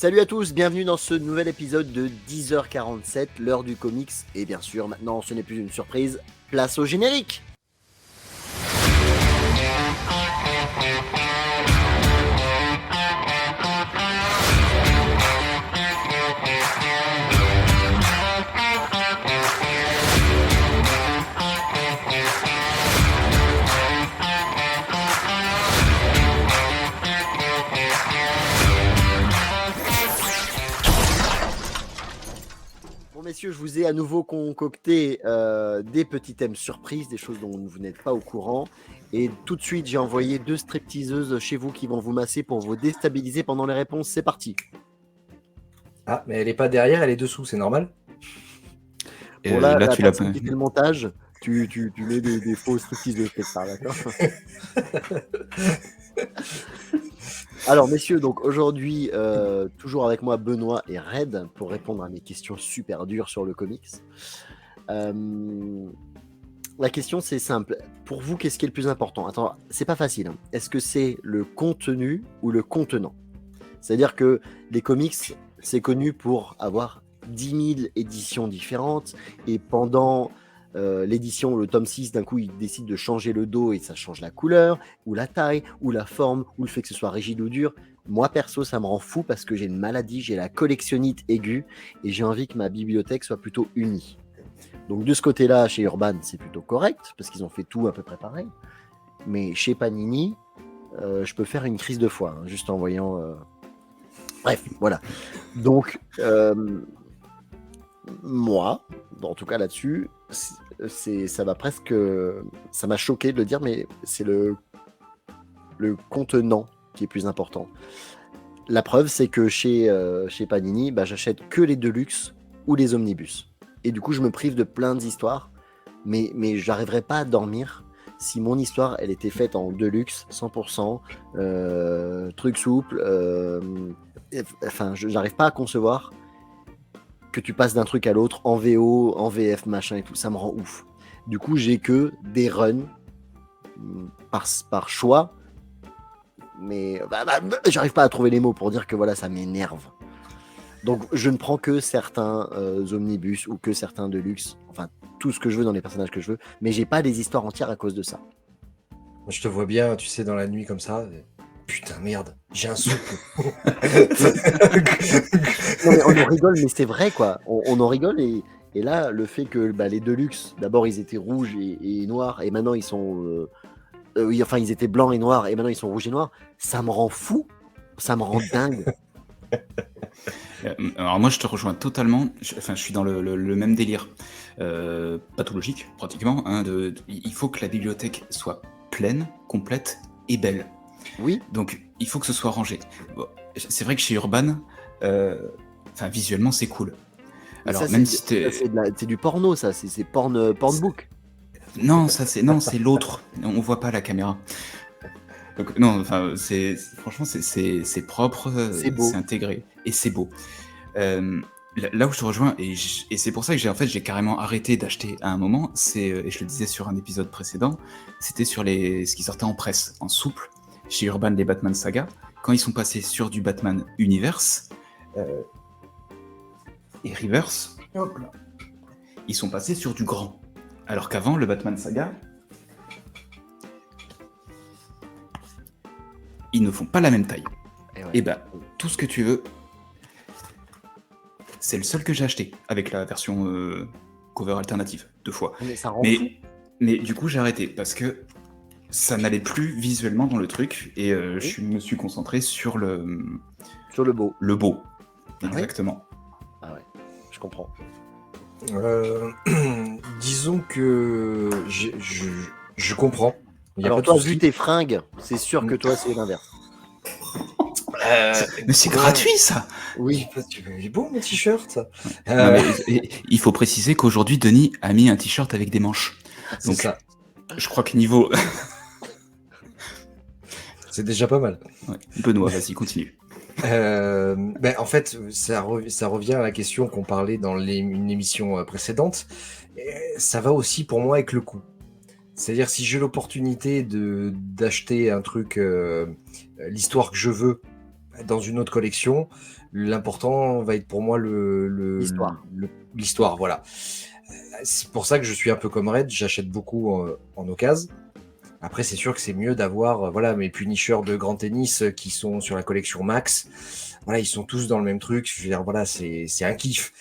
Salut à tous, bienvenue dans ce nouvel épisode de 10h47, l'heure du comics. Et bien sûr, maintenant, ce n'est plus une surprise, place au générique. Bon messieurs, je vous ai à nouveau concocté des petits thèmes surprises, des choses dont vous n'êtes pas au courant. Et tout de suite, j'ai envoyé 2 stripteaseuses chez vous qui vont vous masser pour vous déstabiliser pendant les réponses. C'est parti. Ah, mais elle est pas derrière, elle est dessous, c'est normal. Bon là, là, la tu l'as personne pas. qui fait le montage, tu mets des faux stripteaseuses quelque part, d'accord? Alors messieurs, donc aujourd'hui, toujours avec moi Benoît et Red pour répondre à mes questions super dures sur le comics. La question c'est simple. Pour vous, qu'est-ce qui est le plus important? Attends, c'est pas facile, hein. Est-ce que c'est le contenu ou le contenant? C'est-à-dire que les comics, c'est connu pour avoir 10 000 éditions différentes et pendant l'édition, le tome 6, d'un coup, il décide de changer le dos et ça change la couleur, ou la taille, ou la forme, ou le fait que ce soit rigide ou dur. Moi, perso, ça me rend fou parce que j'ai une maladie, j'ai la collectionnite aiguë et j'ai envie que ma bibliothèque soit plutôt unie. Donc de ce côté-là, chez Urban, c'est plutôt correct parce qu'ils ont fait tout à peu près pareil. Mais chez Panini, je peux faire une crise de foi, hein, juste en voyant... Bref, voilà. Donc, moi, en tout cas là-dessus, ça va presque... Ça m'a choqué de le dire, mais c'est le contenant qui est plus important. La preuve, c'est que chez Panini, j'achète que les Deluxe ou les Omnibus. Et du coup, je me prive de plein d'histoires, mais j'arriverais pas à dormir si mon histoire, elle était faite en Deluxe, 100%, truc souple. Enfin, j'arrive pas à concevoir que tu passes d'un truc à l'autre en VO, en VF, machin et tout. Ça me rend ouf. Du coup, j'ai que des runs par choix, mais j'arrive pas à trouver les mots pour dire que voilà, ça m'énerve. Donc je ne prends que certains omnibus ou que certains deluxe, enfin tout ce que je veux dans les personnages que je veux, mais j'ai pas des histoires entières à cause de ça. Je te vois bien, tu sais, dans la nuit comme ça. Putain, merde, j'ai un souffle. Non mais on en rigole, mais c'est vrai quoi. On en rigole et là, le fait que les deluxe, d'abord ils étaient rouges et noirs et maintenant ils sont... oui, enfin ils étaient blancs et noirs et maintenant ils sont rouges et noirs, ça me rend fou, ça me rend dingue. Alors moi, je te rejoins totalement. Je suis dans le même délire pathologique, pratiquement. Hein, il faut que la bibliothèque soit pleine, complète et belle. Oui. Donc, il faut que ce soit rangé. Bon, c'est vrai que chez Urban, visuellement, c'est cool. Alors, ça, même si c'est du porno, ça. C'est porn book. Non, c'est l'autre. On voit pas la caméra. Donc, non, enfin, franchement, c'est propre, c'est intégré et c'est beau. Là où je te rejoins, et c'est pour ça que j'ai carrément arrêté d'acheter à un moment, et je le disais sur un épisode précédent, c'était sur ce qui sortait en presse, en souple, chez Urban, les Batman Saga, quand ils sont passés sur du Batman Universe et Reverse, ils sont passés sur du grand. Alors qu'avant, le Batman Saga, ils ne font pas la même taille. Et tout ce que tu veux, c'est le seul que j'ai acheté, avec la version cover alternative, 2 fois. Mais ça rend fou. Mais du coup, j'ai arrêté, parce que ça n'allait plus visuellement dans le truc, et je me suis concentré sur le... Sur le beau. Le beau, exactement. Ah ouais, je comprends. Disons que je comprends. Alors toi, vu tes fringues, c'est sûr que toi, c'est l'inverse. Mais c'est gratuit, ça. Oui, il est beau mon t-shirt. Non, mais, il faut préciser qu'aujourd'hui, Denis a mis un t-shirt avec des manches. Donc, c'est ça. Je crois que niveau... c'est déjà pas mal. Ouais. Benoît, vas-y, continue. En fait, ça revient à la question qu'on parlait dans une émission précédente. Ça va aussi pour moi avec le coût. C'est-à-dire, si j'ai l'opportunité d'acheter un truc, l'histoire que je veux, dans une autre collection, L'important va être pour moi l'histoire, voilà. C'est pour ça que je suis un peu comme Red, j'achète beaucoup en occasion. Après, c'est sûr que c'est mieux d'avoir voilà, mes Punishers de grand tennis qui sont sur la collection Max. Voilà, ils sont tous dans le même truc. Je veux dire, voilà, c'est un kiff.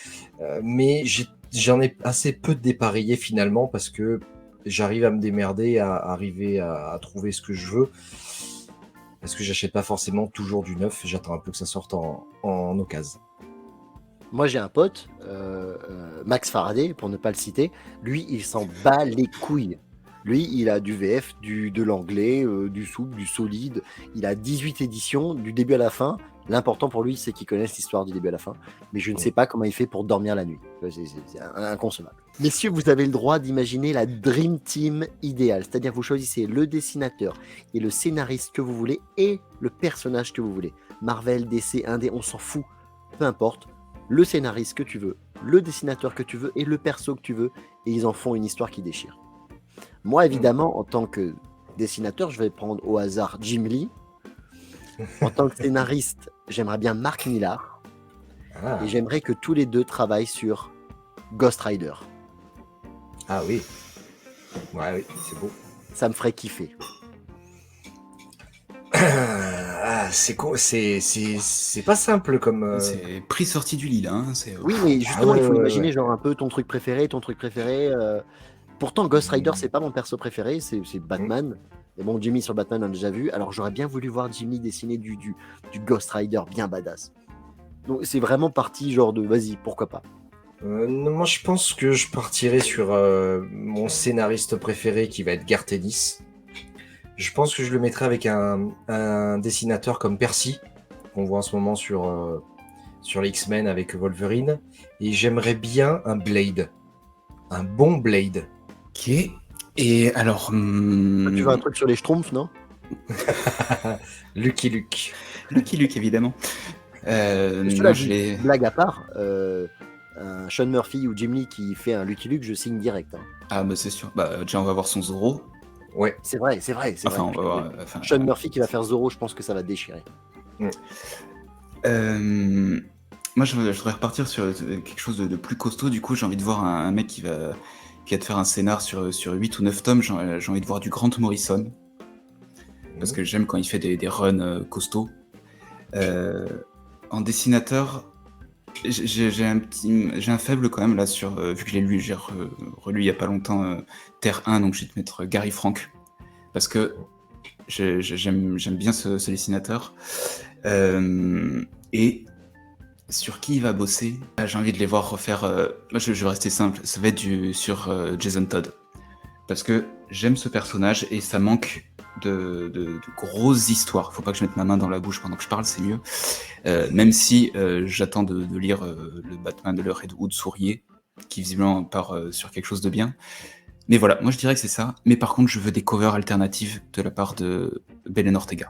Mais j'en ai assez peu dépareillé finalement parce que j'arrive à me démerder, à arriver à trouver ce que je veux. Parce que j'achète pas forcément toujours du neuf. J'attends un peu que ça sorte en occasion. Moi, j'ai un pote, Max Faraday, pour ne pas le citer. Lui, il s'en bat les couilles. Lui, il a du VF, de l'anglais, du souple, du solide. Il a 18 éditions, du début à la fin. L'important pour lui, c'est qu'il connaisse l'histoire du début à la fin. Mais je ne sais pas comment il fait pour dormir la nuit. C'est inconcevable. Messieurs, vous avez le droit d'imaginer la Dream Team idéale. C'est-à-dire, vous choisissez le dessinateur et le scénariste que vous voulez et le personnage que vous voulez. Marvel, DC, Indé, on s'en fout. Peu importe. Le scénariste que tu veux, le dessinateur que tu veux et le perso que tu veux, et ils en font une histoire qui déchire. Moi, évidemment, en tant que dessinateur, je vais prendre au hasard Jim Lee. En tant que scénariste, j'aimerais bien Mark Millar. Et j'aimerais que tous les deux travaillent sur Ghost Rider. Ah oui. Ouais, oui, c'est beau. Ça me ferait kiffer. C'est pas simple comme. C'est prix sorti du lit là. Hein, oui, mais justement, il faut imaginer genre un peu ton truc préféré. Pourtant, Ghost Rider, c'est pas mon perso préféré, c'est Batman. Et bon, Jimmy sur Batman, on a déjà vu. Alors, j'aurais bien voulu voir Jimmy dessiner du Ghost Rider bien badass. Donc, c'est vraiment parti genre de vas-y, pourquoi pas. Moi, je pense que je partirai sur mon scénariste préféré qui va être Garth Ennis. Je pense que je le mettrai avec un dessinateur comme Percy, qu'on voit en ce moment sur les X-Men avec Wolverine. Et j'aimerais bien un Blade. Un bon Blade. Ok. Et alors. Tu veux un truc sur les Schtroumpfs, non? Lucky Luke. Lucky Luke, évidemment. Blague à part, un Sean Murphy ou Jim Lee qui fait un Lucky Luke, je signe direct. Hein. Ah, bah c'est sûr. Bah, déjà, on va voir son Zorro. Ouais. C'est vrai. On va voir, Sean Murphy qui va faire Zorro, je pense que ça va déchirer. Moi, je voudrais repartir sur quelque chose de plus costaud. Du coup, j'ai envie de voir un mec qui va te faire un scénar sur 8 ou 9 tomes. J'ai envie de voir du Grant Morrison. Parce que j'aime quand il fait des runs costauds. En dessinateur, j'ai un faible quand même là sur vu que j'ai relu il y a pas longtemps Terre 1, donc je vais te mettre Gary Frank parce que j'aime bien ce dessinateur et sur qui il va bosser. J'ai envie de les voir refaire. Moi, je vais rester simple. Ça va être sur Jason Todd parce que j'aime ce personnage et ça manque de grosses histoires. Faut pas que je mette ma main dans la bouche pendant que je parle, c'est mieux. Même si j'attends de lire le Batman de le Red Hood Sourier, qui visiblement part sur quelque chose de bien. Mais voilà, moi je dirais que c'est ça. Mais par contre, je veux des covers alternatives de la part de Belen Ortega.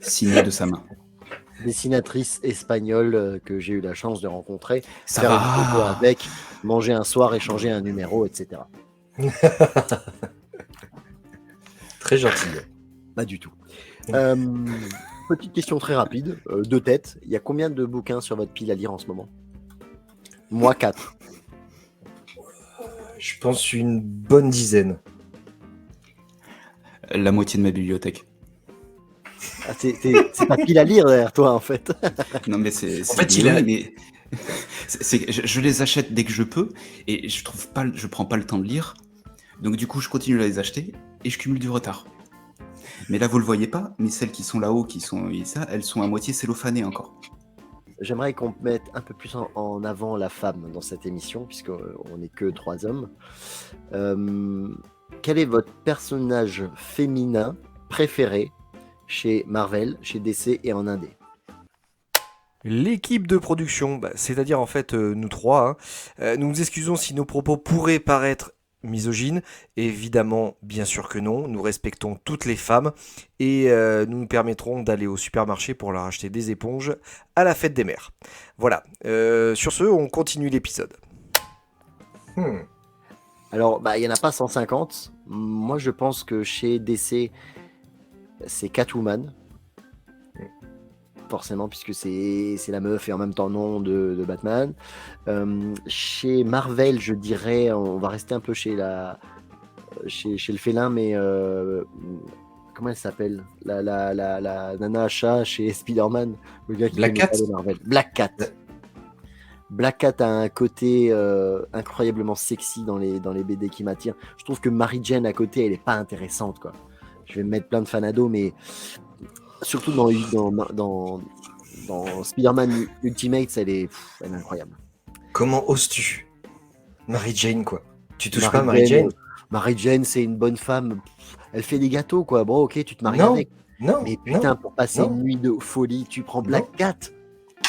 Signé de sa main. Dessinatrice espagnole que j'ai eu la chance de rencontrer, ça faire va. une photo avec, manger un soir, échanger un numéro, etc. Très gentil. Pas du tout. Petite question très rapide, de tête. Il y a combien de bouquins sur votre pile à lire en ce moment? Moi, 4. Je pense une bonne dizaine. La moitié de ma bibliothèque. Ah, c'est ta pile à lire derrière toi, en fait. Non, mais c'est en fait, je les achète dès que je peux et je prends pas le temps de lire. Donc du coup, je continue à les acheter et je cumule du retard. Mais là, vous le voyez pas, mais celles qui sont là-haut, elles sont à moitié cellophanées encore. J'aimerais qu'on mette un peu plus en avant la femme dans cette émission, puisqu'on n'est que 3 hommes. Quel est votre personnage féminin préféré chez Marvel, chez DC et en indé? L'équipe de production, c'est-à-dire en fait nous trois, nous nous excusons si nos propos pourraient paraître misogynes. Évidemment, bien sûr que non, nous respectons toutes les femmes et nous permettrons d'aller au supermarché pour leur acheter des éponges à la fête des mères. Voilà, sur ce, on continue l'épisode. Alors, il n'y en a pas 150. Moi, je pense que chez DC, c'est Catwoman. Forcément, puisque c'est la meuf et en même temps non de Batman. Chez Marvel, je dirais, on va rester un peu chez le félin, mais comment elle s'appelle, la nana à chat chez Spider-Man, le gars qui Black connaît Cat. pas les Marvel. Black Cat. Black Cat a un côté incroyablement sexy dans les BD qui m'attire. Je trouve que Mary Jane à côté, elle est pas intéressante, quoi. Je vais me mettre plein de fanados, mais surtout dans Spider-Man Ultimate, elle est incroyable. Comment oses-tu? Mary Jane, quoi. Tu touches Mary pas Mary Jane? Mary Jane, c'est une bonne femme. Elle fait des gâteaux, quoi. Bon, ok, tu te maries Non, avec. non, Mais putain, non, pour passer non. une nuit de folie, tu prends Black Cat.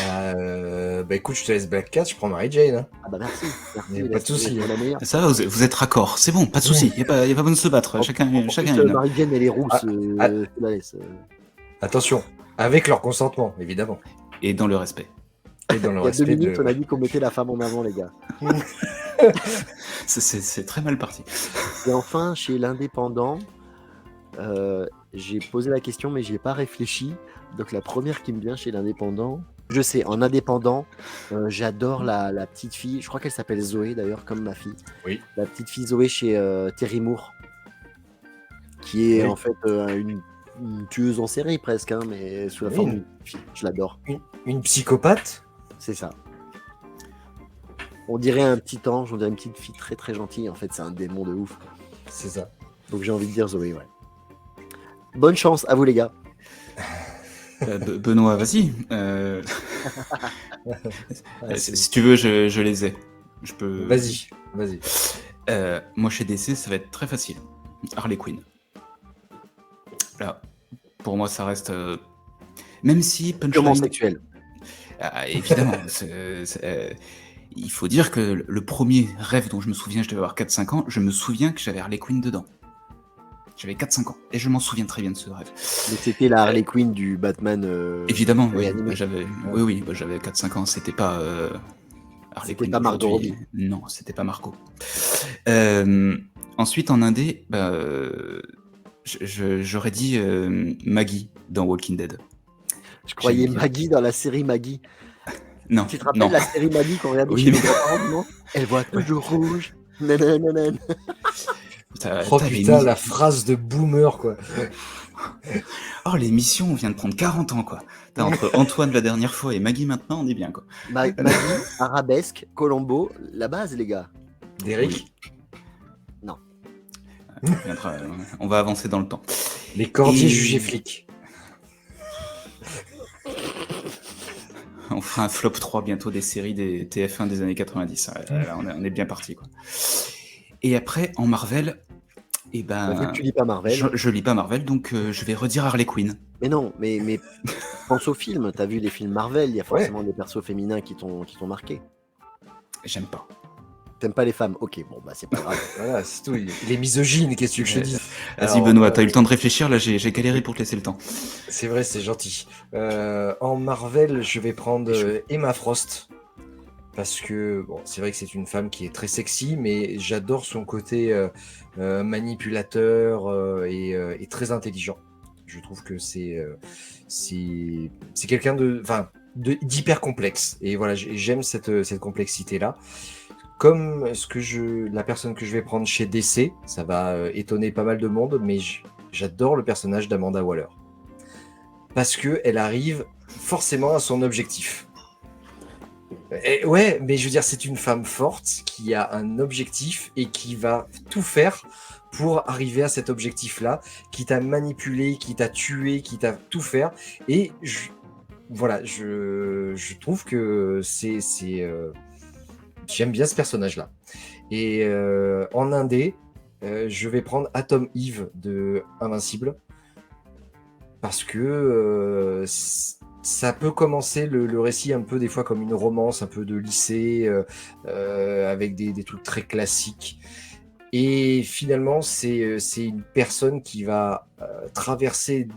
Bah écoute, je te laisse Black Cat, je prends Mary Jane. Hein. Ah bah merci. Y a pas de souci. La meilleure. Ça va, vous êtes raccord, c'est bon, pas de souci, il n'y a pas besoin de se battre, chacun En plus, une. Mary Jane, elle est rousse. Je la laisse. Attention, avec leur consentement, évidemment. Et dans le respect. Et dans le Il y a 2 respect minutes, on a dit qu'on mettait la femme en avant, les gars. C'est très mal parti. Et enfin, chez l'indépendant, j'ai posé la question, mais je n'ai pas réfléchi. Donc la première qui me vient chez l'indépendant, je sais, en indépendant, j'adore la petite fille, je crois qu'elle s'appelle Zoé d'ailleurs, comme ma fille. Oui. La petite fille Zoé chez Terry Moore, qui est Oui. en fait une tueuse en série presque, hein, mais sous la Oui. forme d'une fille. Je l'adore, Une psychopathe? c'est ça. On dirait un petit ange, on dirait une petite fille très très gentille. En fait, c'est un démon de ouf. C'est ça. Donc j'ai envie de dire Zoé, ouais. Bonne chance à vous les gars. Benoît, vas-y. Si tu veux, je les ai. Je peux. Vas-y. Moi, chez DC, ça va être très facile. Harley Quinn. Là, pour moi, ça reste. Même si Purement Punchline. sexuel. Évidemment. Il faut dire que le premier rêve dont je me souviens, je devais avoir 4-5 ans, je me souviens que j'avais Harley Quinn dedans. J'avais 4-5 ans. Et je m'en souviens très bien de ce rêve. Mais c'était la Harley Quinn du Batman. Évidemment, oui. animé. J'avais 4-5 ans. C'était pas Harley C'était Quinn pas Margot d'aujourd'hui. Robbie. Non, c'était pas Margot. Ensuite, en indé, j'aurais dit Maggie dans Walking Dead. Je croyais J'aime bien. Maggie dans la série Maggie. Non, Tu te rappelles non. la série Maggie qu'on regardait Oui, chez mais- mes grands-parents, non? Elle voit toujours rouge. Nanana. Oh T'avais putain, mis- la phrase de boomer, quoi. Oh, l'émission, on vient de prendre 40 ans, quoi. Entre Antoine la dernière fois et Maggie maintenant, on est bien, quoi. Maggie, Arabesque, Colombo, la base, les gars. Derek, On va avancer dans le temps. les cordiers Et- jugés flics. On fera un flop 3 bientôt des séries des TF1 des années 90. Là, on est bien parti, quoi. Et après, en Marvel, Vu que tu lis pas Marvel. je lis pas Marvel, donc je vais redire Harley Quinn. Mais non, mais pense aux films. T'as vu les films Marvel, il y a forcément des persos féminins qui t'ont marqué. J'aime pas. T'aimes pas les femmes? Ok, bon, bah c'est pas grave. Voilà, c'est tout. Il est misogyne, qu'est-ce que tu veux que je te dise? Vas-y, Alors, Benoît, t'as eu le temps de réfléchir, là, j'ai galéré pour te laisser le temps. C'est vrai, c'est gentil. En Marvel, je vais prendre Emma Frost. Parce que, bon, c'est vrai que c'est une femme qui est très sexy, mais j'adore son côté manipulateur et très intelligent. Je trouve que c'est quelqu'un d'hyper complexe. Et voilà, j'aime cette complexité-là. Comme la personne que je vais prendre chez DC, ça va étonner pas mal de monde, mais j'adore le personnage d'Amanda Waller. Parce qu'elle arrive forcément à son objectif. Et ouais, mais je veux dire, c'est une femme forte qui a un objectif et qui va tout faire pour arriver à cet objectif-là, qui t'a manipulé, qui t'a tué, qui t'a tout faire. Et voilà, je trouve que j'aime bien ce personnage-là. Et en indé, je vais prendre Atom Eve de Invincible. Parce que ça peut commencer le récit un peu des fois comme une romance, un peu de lycée, avec des trucs très classiques. Et finalement, c'est une personne qui va traverser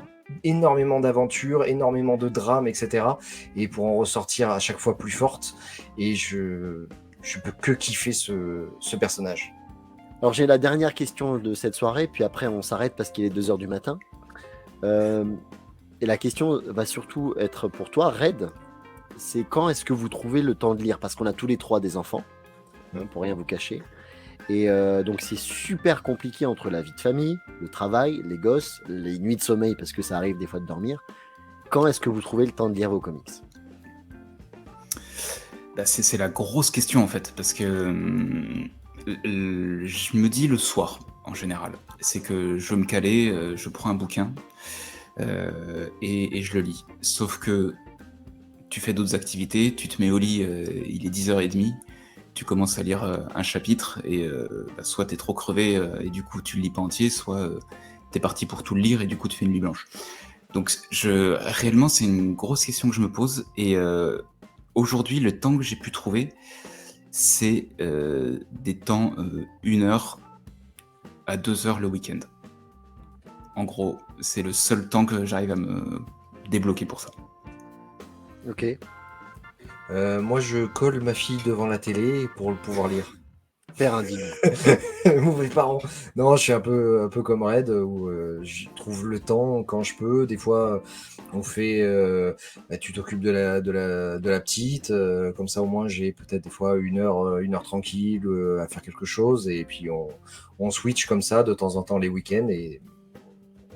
énormément d'aventures, énormément de drames, etc. Et pour en ressortir à chaque fois plus forte. Et je peux que kiffer ce personnage. Alors j'ai la dernière question de cette soirée, puis après on s'arrête parce qu'il est 2h du matin. Et la question va surtout être pour toi, Red, c'est quand est-ce que vous trouvez le temps de lire? Parce qu'on a tous les trois des enfants, pour rien vous cacher. Et donc c'est super compliqué entre la vie de famille, le travail, les gosses, les nuits de sommeil, parce que ça arrive des fois de dormir. Quand est-ce que vous trouvez le temps de lire vos comics? C'est la grosse question en fait, parce que je me dis le soir en général. C'est que je veux me caler, je prends un bouquin et je le lis. Sauf que tu fais d'autres activités, tu te mets au lit, il est 10h30, tu commences à lire un chapitre et soit t'es trop crevé et du coup tu le lis pas entier, soit t'es parti pour tout le lire et du coup tu fais une nuit blanche. Donc réellement c'est une grosse question que je me pose et aujourd'hui le temps que j'ai pu trouver c'est des temps 1 heure à 2 heures le week-end. En gros, c'est le seul temps que j'arrive à me débloquer pour ça. Ok. Moi, je colle ma fille devant la télé pour le pouvoir lire. Père indigne. Mauvais parent. Non, je suis un peu comme Red, où je trouve le temps quand je peux. Des fois, on fait, tu t'occupes de la petite, comme ça au moins j'ai peut-être des fois 1 heure tranquille à faire quelque chose, et puis on switch comme ça de temps en temps les week-ends, et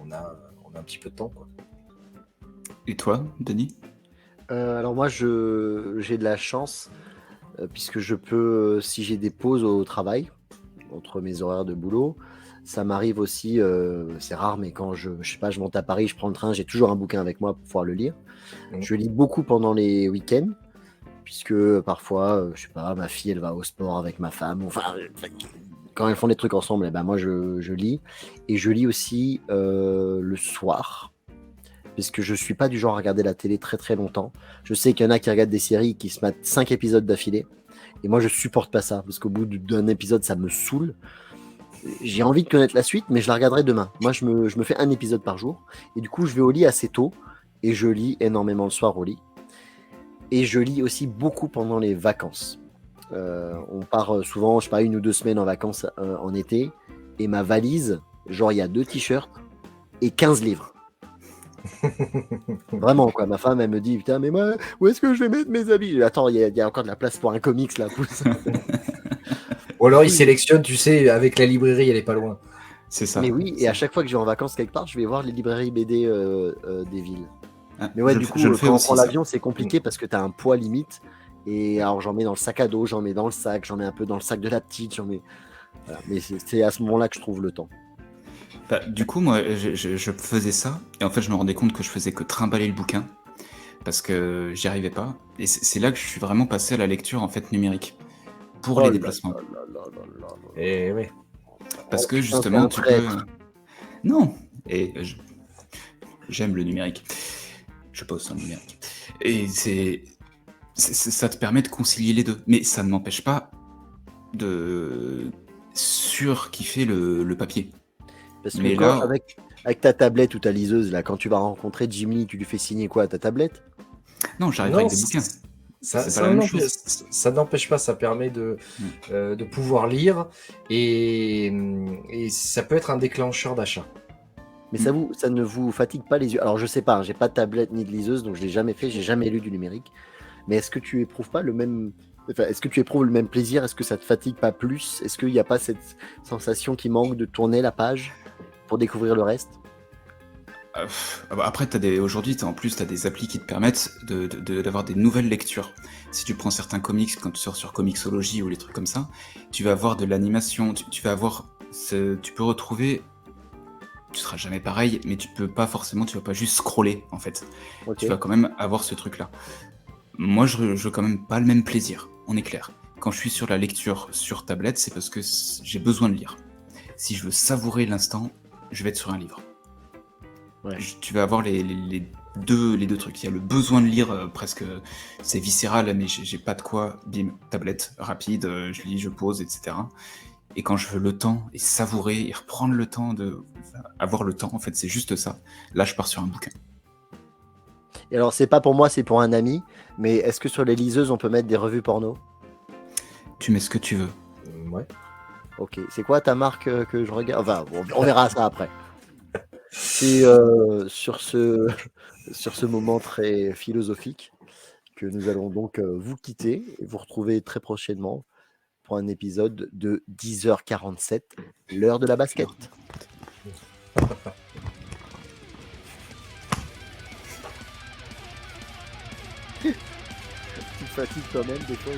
on a un petit peu de temps, quoi. Et toi, Denis ? Alors moi, j'ai de la chance, puisque je peux, si j'ai des pauses au travail, entre mes horaires de boulot, ça m'arrive aussi, c'est rare, mais quand je sais pas, je monte à Paris, je prends le train, j'ai toujours un bouquin avec moi pour pouvoir le lire. Je lis beaucoup pendant les week-ends, puisque parfois, je sais pas, ma fille, elle va au sport avec ma femme, enfin, quand elles font des trucs ensemble, moi je lis. Et je lis aussi le soir, puisque je suis pas du genre à regarder la télé très très longtemps. Je sais qu'il y en a qui regardent des séries qui se mettent 5 épisodes d'affilée. Et moi, je supporte pas ça, parce qu'au bout d'un épisode, ça me saoule. J'ai envie de connaître la suite, mais je la regarderai demain. Moi, je me fais un épisode par jour. Et du coup, je vais au lit assez tôt. Et je lis énormément le soir au lit. Et je lis aussi beaucoup pendant les vacances. On part souvent, je sais pas, 1 ou 2 semaines en vacances en été. Et ma valise, genre, il y a 2 t-shirts et 15 livres. Vraiment, quoi. Ma femme, elle me dit, putain, mais moi, où est-ce que je vais mettre mes habits? Attends, il y a encore de la place pour un comics là, pousse. Ou alors il sélectionne, tu sais, avec la librairie, elle est pas loin. C'est ça. Mais oui, et à chaque fois que je vais en vacances quelque part, je vais voir les librairies BD des villes. Mais ouais, du coup, quand on prend l'avion, c'est compliqué parce que tu as un poids limite. Et alors, j'en mets dans le sac à dos, j'en mets dans le sac, j'en mets un peu dans le sac de la petite, j'en mets. Voilà. Mais c'est à ce moment-là que je trouve le temps. Bah, du coup, moi, je faisais ça, et en fait, je me rendais compte que je faisais que trimballer le bouquin, parce que j'y arrivais pas. Et c'est là que je suis vraiment passé à la lecture en fait numérique, pour les déplacements. Et oui. Parce que justement, tu peux. Non, et j'aime le numérique. Je pose sur le numérique. Et ça te permet de concilier les deux, mais ça ne m'empêche pas de surkiffer le papier. Parce que là, avec ta tablette ou ta liseuse, là, quand tu vas rencontrer Jimmy, tu lui fais signer quoi, ta tablette? Non, j'arrive avec des bouquins. Ça n'empêche pas, ça permet de pouvoir lire, et ça peut être un déclencheur d'achat. Mais ça ne vous fatigue pas les yeux? Alors je sais pas, j'ai pas de tablette ni de liseuse, donc je l'ai jamais fait, j'ai jamais lu du numérique. Mais est-ce que tu éprouves pas le même... Enfin, est-ce que tu éprouves le même plaisir? Est-ce que ça te fatigue pas plus? Est-ce qu'il n'y a pas cette sensation qui manque de tourner la page pour découvrir le reste? Après, aujourd'hui, en plus, tu as des applis qui te permettent d'avoir des nouvelles lectures. Si tu prends certains comics, quand tu sors sur Comixology ou les trucs comme ça, tu vas avoir de l'animation, tu peux retrouver... Tu seras jamais pareil, mais tu vas pas juste scroller, en fait. Okay. Tu vas quand même avoir ce truc-là. Moi, je veux quand même pas le même plaisir, on est clair. Quand je suis sur la lecture sur tablette, c'est parce que j'ai besoin de lire. Si je veux savourer l'instant, je vais être sur un livre. Ouais. Tu vas avoir les deux trucs. Il y a le besoin de lire, presque, c'est viscéral, mais j'ai pas de quoi, bim, tablette, rapide, je lis, je pose, etc. Et quand je veux le temps, et savourer, et reprendre le temps, avoir le temps, en fait, c'est juste ça. Là, je pars sur un bouquin. Et alors, c'est pas pour moi, c'est pour un ami, mais est-ce que sur les liseuses, on peut mettre des revues porno? Tu mets ce que tu veux. Ouais. Ok. C'est quoi ta marque que je regarde? Enfin, on verra ça après. C'est sur ce moment très philosophique que nous allons donc vous quitter et vous retrouver très prochainement pour un épisode de 10h47, l'heure de la basket. Tu te fatigues toi-même des fois.